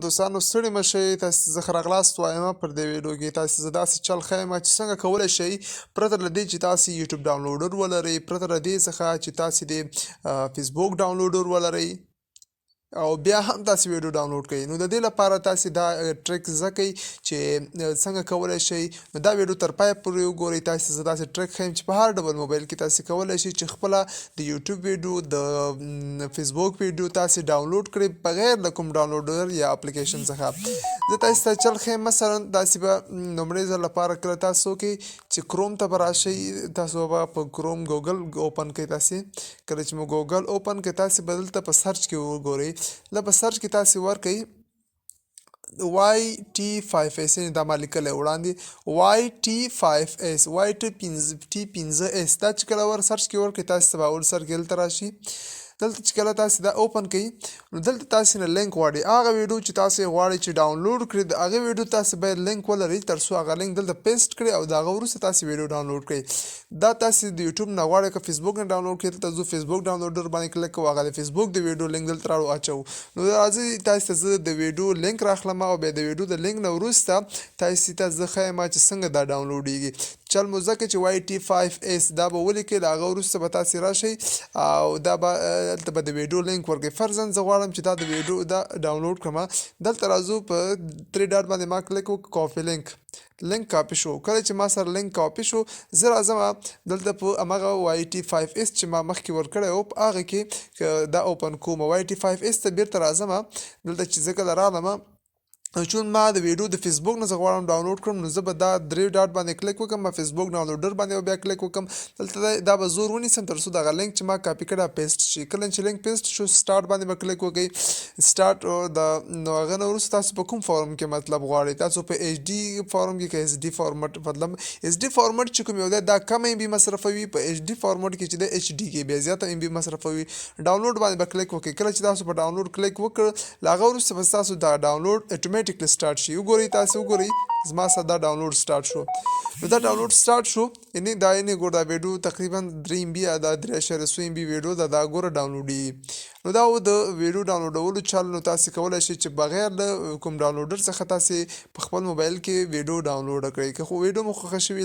دوستانو ستړي مه شئ تاسې زه ښه راغلاست وایم پر دې ویډیو کې تاسې زه داسې چل ښیم چې څنګه کولی شئ پرته له دې چې تاسې یوټیوب ډاونلوډر ولرئ پرته له دې څخه چې تاسې د فیسبوک ډاونلوډر ولرئ او بیا هم تاسې ویډیو ډاونلوډ کړئ نو د دې لپاره تاسې دا ټریک زده کړئ چې څنګه کولی شئ نو دا ویډیو تر پایه پورې وګورئ تاسې زه داسې ټریک ښیم چې په هر ډول موبایل کې تاسې کولی شئ چې خپله د یوټیوب ویډیو د فیسبوک ویډیو تاسې ډاونلوډ کړئ بغیر له کوم ډاونلوډر یا اپلیکیشن څخه زه تاسې ته چل ښیم مثلا تاسې به لومړی ځل لپاره کله تاسو کې چې کروم ته به راشئ تاسو به په کروم ګوګل اوپن کړئ تاسې کله چې مو ګوګل اوپن کړئ تاسې به دلته په سرچ کې وګورئ له په سرچ کې تاسې ورکئ YT5S دا ما لیکلی وړاندې YT5S YT5S دا چې کله سرچ کې ورکړئ تاسې ته به اول سر کې دلته راشي دلته چې کله تاسې دا اوپن کړئ نو دلته تاسې نه لینک غواړئ هغه ویډیو چې تاسې غواړئ چې ډاونلوډ کړئ د هغې ویډیو تاسې باید لینک ولرئ تر څو هغه لینک دلته پیسټ کړئ او د هغه وروسته تاسې ویډیو ډاونلوډ کړئ دا تاسې د یوټیوب نه غواړئ که فیسبوک نه ډاونلوډ کړئ دلته زه فیسبوک ډاونلوډر باندې کلیک کوو هغه د فیسبوک د ویډیو لینک دلته راوړو اچوو نو راځئ تاسې ته زه د ویډیو لینک راخلم او بیا د ویډیو د لینک نه وروسته تاسې ته زه ښیم چې څنګه دا ډاونلوډېږي چل مو زده کړئ چې YT5S دا به ولیکئ له هغه وروسته به تاسې راشئ او دا به دلته به د ویډیو لینک ورکړئ فرضاً زه غواړم چې دا د ویډیو دا ډاونلوډ کړم دلته راځو په 3 ډاټ باندې ما کلیک وکړو کاپي لینک کاپي شو کله چې ما سره لینک کاپي شو زه راځم دلته په همغه YT5S چې ما مخکې ورکړی و په هغه کې دا اوپن کوم YT5S ته بیرته راځم دلته چې زه کله راغلم چون ما د ویډیو د فیسبوک نه زه غواړم ډاونلوډ کړم نو زه به دا 3 ډاټ باندې کلیک وکړم ما فیسبوک ډاونلوډر باندې بیا کلیک وکړم دلته دا به زور ونیسم تر څو دغه لینک چې ما کاپي کړی پیسټ شي کله چې لینک پیسټ شو سټارټ باندې به کلیک وکړئ سټارټ نو هغه نه وروسته تاسو په کوم فارم کې مطلب غواړئ تاسو په HD فارم کې که SD فارمټ مطلب SD فارمټ چې کوم یو دی دا کم MB مصرفوي په HD فارمټ کې چې دی HD کې بیا زیاته MB مصرفوي ډاونلوډ باندې به کلیک وکړئ کله چې تاسو په ډاونلوډ کلیک وکړ له هغه وروسته به تاسو دا ډاونلوډ اتوماتیکلی سټارټ شي وګورئ تاسې وګورئ زما سره دا ډاونلوډ سټارټ شو نو دا ډاونلوډ سټارټ شو یعنې دا ګوره دا ویډیو تقریبا 3 MB یا دا 3.3 MB ویډیو دا ګوره ډاونلوډېږي نو دا و د ویډیو ډاونلوډولو چل نو تاسې کولی شئ چې بغیر له کوم ډاونلوډر څخه تاسې په خپل موبایل کې ویډیو ډاونلوډ کړئ که خو ویډیو مو خوښه شوي